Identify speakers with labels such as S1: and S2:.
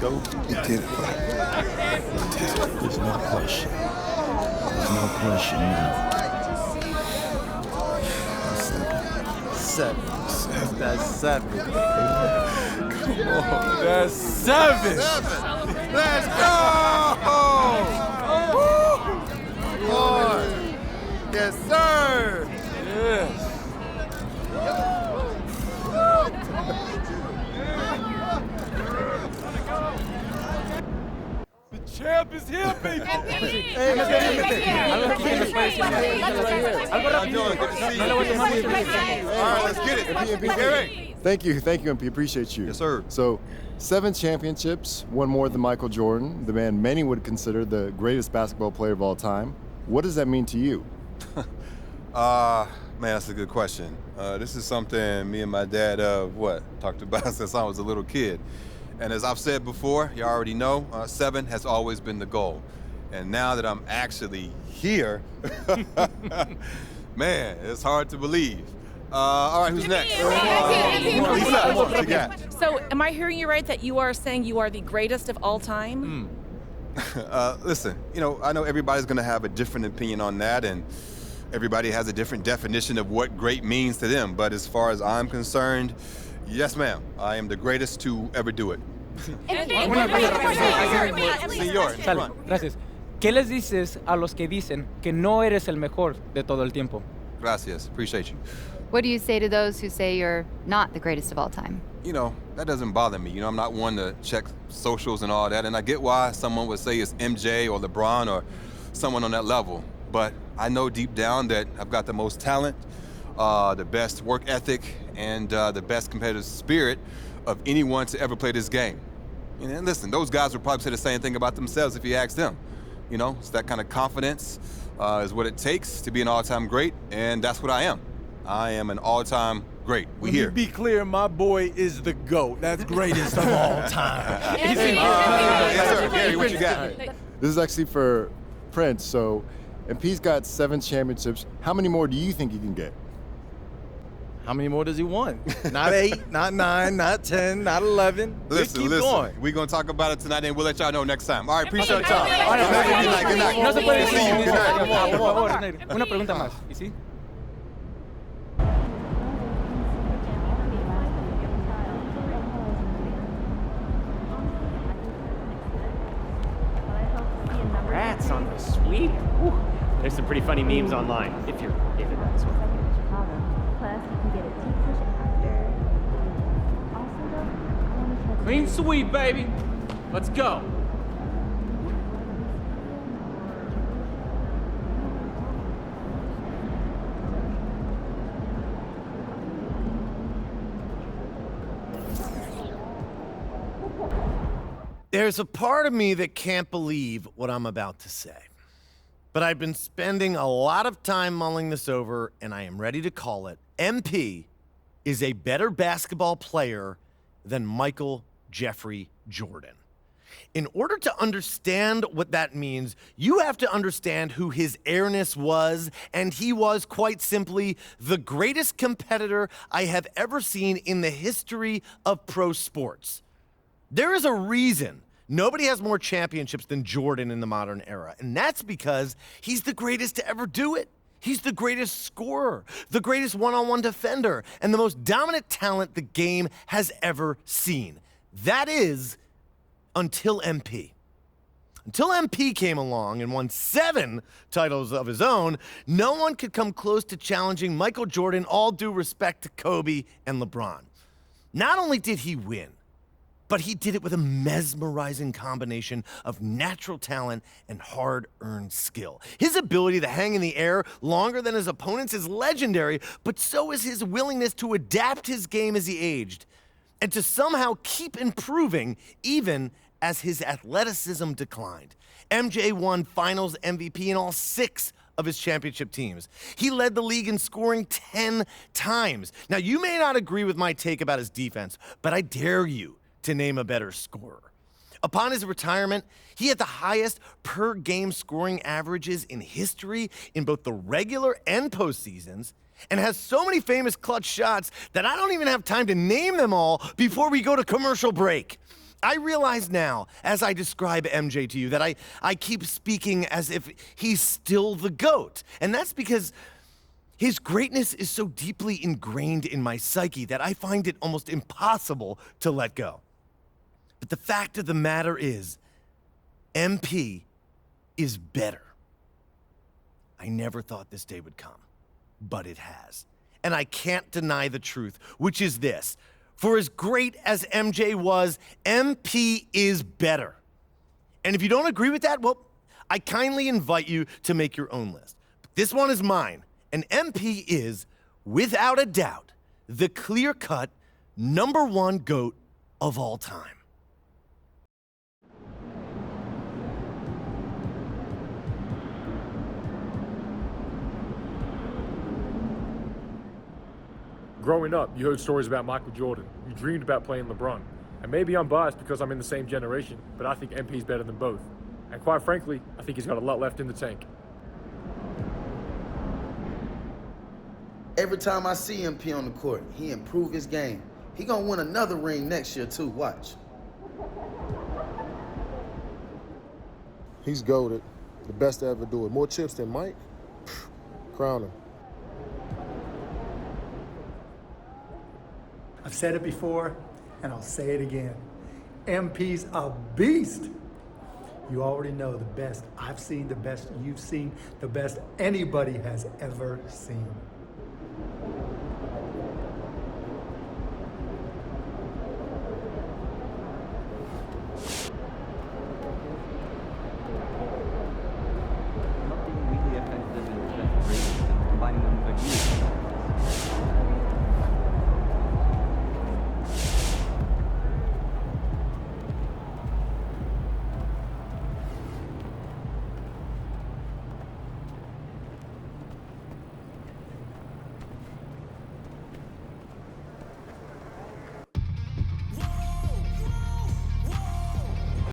S1: GOAT?
S2: He did it, bro.
S1: There's no question. There's no question now.
S3: Seven. That's seven. Come on. That's seven. Let's go! Woo! Lord. Yes, sir. Yes. The champ is here, people. Let's get it.
S4: Thank you, MP. Appreciate you.
S5: Yes, sir.
S4: So, 7 championships, one more than Michael Jordan, the man many would consider the greatest basketball player of all time. What does that mean to you?
S5: Man, that's a good question. This is something me and my dad, talked about since I was a little kid. And as I've said before, you already know, 7 has always been the goal. And now that I'm actually here, man, it's hard to believe. All right, who's next? Lisa, what you got?
S6: So, am I hearing you right that you are saying you are the greatest of all time?
S5: Listen, I know everybody's gonna have a different opinion on that, and everybody has a different definition of what great means to them. But as far as I'm concerned, yes, ma'am, I am the greatest to ever do it. Señor,
S7: Sale, gracias. ¿Qué les dices a los que dicen que no eres el mejor de todo el tiempo?
S5: Gracias, appreciate you.
S8: What do you say to those who say you're not the greatest of all time?
S5: That doesn't bother me. I'm not one to check socials and all that, and I get why someone would say it's MJ or LeBron or someone on that level. But I know deep down that I've got the most talent, the best work ethic, and the best competitive spirit of anyone to ever play this game. And listen, those guys would probably say the same thing about themselves if you asked them. It's that kind of confidence is what it takes to be an all-time great, and that's what I am. I am an all-time great. We here.
S3: Be clear, my boy is the GOAT. That's greatest of all time.
S5: Yes, sir. Gary, what you got?
S4: This is actually for Prince. So, MP's got 7 championships. How many more do you think he can get?
S3: How many more does he want? Not 8, not 9, not 10, not 11.
S5: Listen.
S3: Going.
S5: We're going to talk about it tonight, and we'll let y'all know next time. All right, appreciate your time. Good night.
S7: No se puede
S5: See you. Good night.
S7: Por favor, una pregunta más. ¿Y sí?
S9: Congrats on the sweep. Whew. There's some pretty funny memes online, if you're into that sort of thing. Clean sweep, baby. Let's go.
S3: There's a part of me that can't believe what I'm about to say. But I've been spending a lot of time mulling this over, and I am ready to call it. MP is a better basketball player than Michael Jeffrey Jordan. In order to understand what that means, you have to understand who his airness was, and he was, quite simply, the greatest competitor I have ever seen in the history of pro sports. There is a reason nobody has more championships than Jordan in the modern era, and that's because he's the greatest to ever do it. He's the greatest scorer, the greatest one-on-one defender, and the most dominant talent the game has ever seen. That is, until MP. Until MP came along and won 7 titles of his own, no one could come close to challenging Michael Jordan, all due respect to Kobe and LeBron. Not only did he win, but he did it with a mesmerizing combination of natural talent and hard-earned skill. His ability to hang in the air longer than his opponents is legendary, but so is his willingness to adapt his game as he aged, and to somehow keep improving even as his athleticism declined. MJ won Finals MVP in all 6 of his championship teams. He led the league in scoring 10 times. Now, you may not agree with my take about his defense, but I dare you to name a better scorer. Upon his retirement, he had the highest per-game scoring averages in history in both the regular and postseasons, and has so many famous clutch shots that I don't even have time to name them all before we go to commercial break. I realize now, as I describe MJ to you, that I keep speaking as if he's still the GOAT. And that's because his greatness is so deeply ingrained in my psyche that I find it almost impossible to let go. But the fact of the matter is, MP is better. I never thought this day would come, but it has. And I can't deny the truth, which is this. For as great as MJ was, MP is better. And if you don't agree with that, well, I kindly invite you to make your own list. But this one is mine, and MP is, without a doubt, the clear-cut #1 GOAT of all time.
S2: Growing up, you heard stories about Michael Jordan. You dreamed about playing LeBron. And maybe I'm biased because I'm in the same generation, but I think MP's better than both. And quite frankly, I think he's got a lot left in the tank.
S10: Every time I see MP on the court, he improve his game. He gonna win another ring next year too, watch.
S11: He's goated, the best to ever do it. More chips than Mike? Crown him.
S12: I've said it before, and I'll say it again. MP's a beast. You already know the best I've seen, the best you've seen, the best anybody has ever seen.